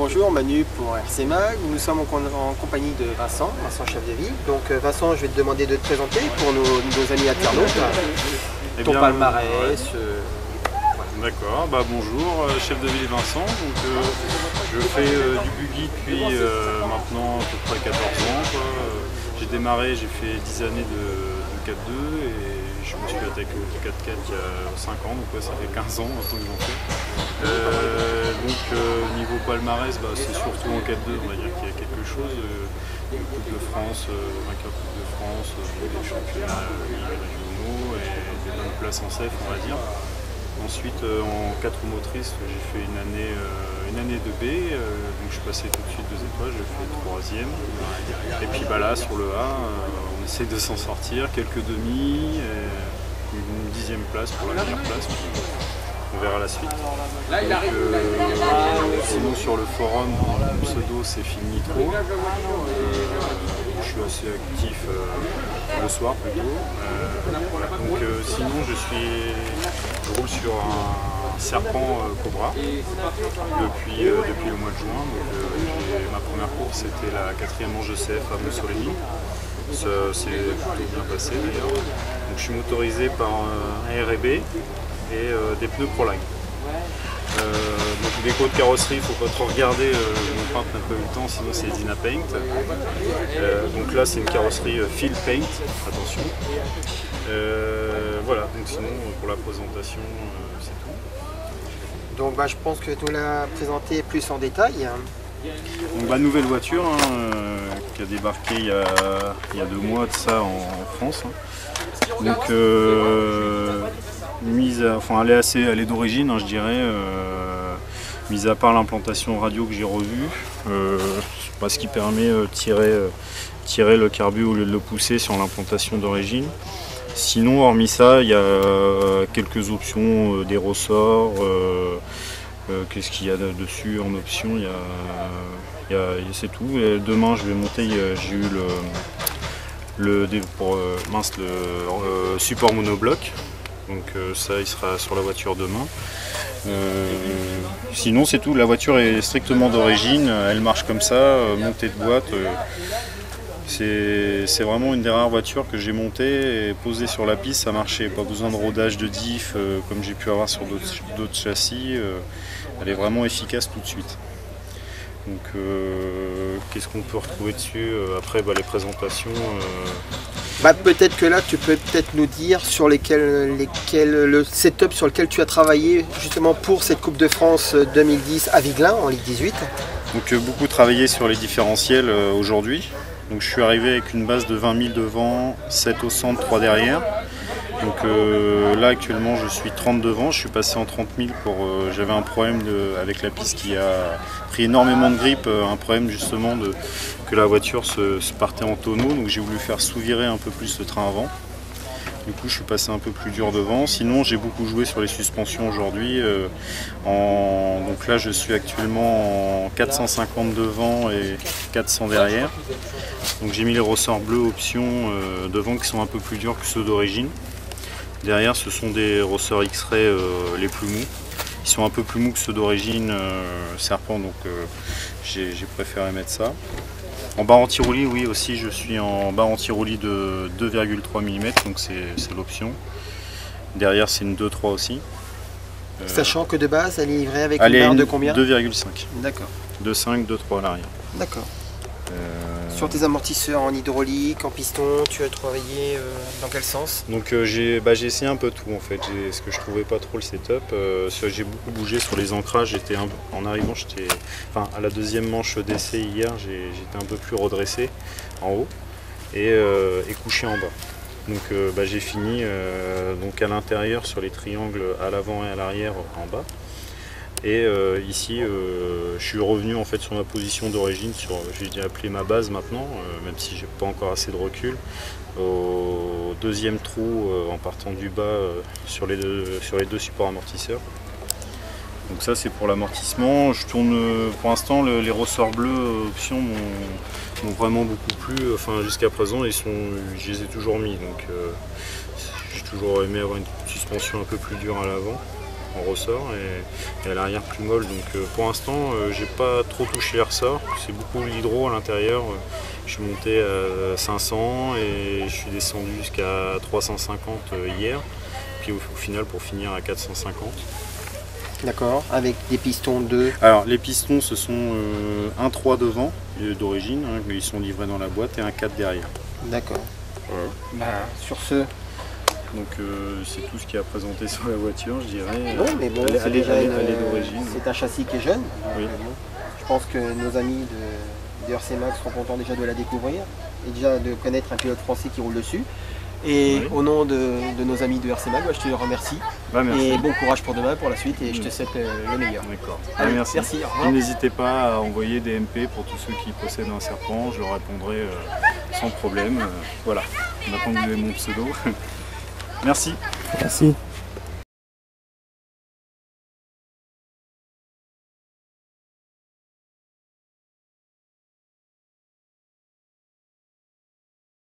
bonjour, Manu pour RC Mag. Nous sommes en compagnie de Vincent chef de ville. Donc Vincent, je vais te demander de te présenter pour nos amis internautes. Ton palmarès. D'accord, bonjour, chef de ville Vincent. Donc, je fais du buggy depuis maintenant à peu près 14 ans. J'ai démarré, j'ai fait 10 années de 4-2 et je me suis attaqué au 4x4 il y a 5 ans, donc ça fait 15 ans maintenant que j'en fais. Niveau palmarès, c'est surtout en 4-2, on va dire qu'il y a quelque chose. Coupe de France, vainqueur Coupe de France, des championnats régionaux et des bonnes places en CEF, on va dire. Ensuite, en 4 motrices, j'ai fait une année de B, donc je suis passé tout de suite 2 étoiles, j'ai fait 3e. Et puis là, sur le A, on essaie de s'en sortir, quelques demi, une 10e place pour la meilleure place. On verra la suite. Sinon, sur le forum, mon pseudo c'est Phil Nitro. Je suis assez actif le soir plutôt. Sinon, je roule sur un serpent Cobra depuis le mois de juin. Ma première course c'était la 4e manche de CF à Mussolini. Ça s'est plutôt bien passé d'ailleurs. Donc, je suis motorisé par un R&B et des pneus Proline. Donc déco de carrosserie, il ne faut pas trop regarder, mon peintre n'a pas eu le temps, sinon c'est Dynapaint. Donc là c'est une carrosserie Field Paint, attention. Voilà, donc sinon pour la présentation c'est tout. Donc je pense que tu l'as présenté plus en détail. Donc nouvelle voiture qui a débarqué il y a 2 mois de ça en France. Donc elle est d'origine, je dirais, mis à part l'implantation radio que j'ai revue, ce qui permet de tirer le carbu au lieu de le pousser sur l'implantation d'origine. Sinon, hormis ça, il y a quelques options, des ressorts. Qu'est-ce qu'il y a dessus en option? C'est tout. Et demain, je vais monter, j'ai eu le support monobloc. Donc ça, il sera sur la voiture demain. Sinon, c'est tout. La voiture est strictement d'origine. Elle marche comme ça, montée de boîte. C'est vraiment une des rares voitures que j'ai montée et posée sur la piste. Ça marchait. Pas besoin de rodage de diff comme j'ai pu avoir sur d'autres châssis. Elle est vraiment efficace tout de suite. Donc qu'est-ce qu'on peut retrouver dessus? Après les présentations. Peut-être que là tu peux peut-être nous dire sur le setup sur lequel tu as travaillé justement pour cette Coupe de France 2010 à Viglin en Ligue 18. Donc beaucoup travaillé sur les différentiels aujourd'hui. Donc je suis arrivé avec une base de 20 000 devant, 7 au centre, 3 derrière. Donc là actuellement je suis 30 devant, je suis passé en 30 000 j'avais un problème avec la piste qui a pris énormément de grippe, un problème justement que la voiture se partait en tonneau, donc j'ai voulu faire sous-virer un peu plus le train avant. Du coup je suis passé un peu plus dur devant, sinon j'ai beaucoup joué sur les suspensions aujourd'hui. Donc là je suis actuellement en 450 devant et 400 derrière. Donc j'ai mis les ressorts bleus option devant qui sont un peu plus durs que ceux d'origine. Derrière, ce sont des ressorts X-Ray les plus mous. Ils sont un peu plus mous que ceux d'origine Serpent, donc j'ai préféré mettre ça. En barre anti-roulis, oui, aussi, je suis en barre anti-roulis de 2,3 mm, donc c'est l'option. Derrière, c'est une 2,3 aussi. Sachant que de base, elle est livrée avec une barre de combien? 2,5. D'accord. 2,5, 2,3 à l'arrière. D'accord. Sur tes amortisseurs en hydraulique, en piston, tu as travaillé dans quel sens? Donc j'ai essayé un peu tout en fait, ce que je trouvais pas trop le setup. J'ai beaucoup bougé sur les ancrages, en arrivant, à la 2e manche d'essai hier, j'étais un peu plus redressé en haut et couché en bas. Donc j'ai fini donc à l'intérieur sur les triangles à l'avant et à l'arrière en bas. Et ici, je suis revenu en fait sur ma position d'origine, j'ai appelé ma base maintenant, même si j'ai pas encore assez de recul, au 2e trou en partant du bas sur les deux supports amortisseurs. Donc ça c'est pour l'amortissement. Je tourne pour l'instant les ressorts bleus option m'ont vraiment beaucoup plu. Jusqu'à présent je les ai toujours mis. Donc j'ai toujours aimé avoir une suspension un peu plus dure à l'avant. en ressort et à l'arrière plus molle. Donc pour l'instant, j'ai pas trop touché les ressorts. C'est beaucoup l'hydro à l'intérieur. Je suis monté à 500 et je suis descendu jusqu'à 350 hier. Puis au final pour finir à 450. D'accord, avec des pistons de... Alors les pistons ce sont un 3 devant d'origine, hein, ils sont livrés dans la boîte et un 4 derrière. D'accord. Voilà. Bah, sur ce... Donc c'est tout ce qui est à présenter sur la voiture, je dirais. Non, mais bon, elle est d'origine. C'est un châssis qui est jeune. Oui. Bon, je pense que nos amis de RC Max seront contents déjà de la découvrir et déjà de connaître un pilote français qui roule dessus. Et Oui. au nom de nos amis de RC Mag, je te remercie. Bah, merci. Et bon courage pour demain, pour la suite, et je te souhaite le meilleur. D'accord. Allez, Merci. merci, au revoir. N'hésitez pas à envoyer des MP pour tous ceux qui possèdent un serpent, je leur répondrai sans problème. Voilà, maintenant que vous avez mon pseudo. Merci. Merci.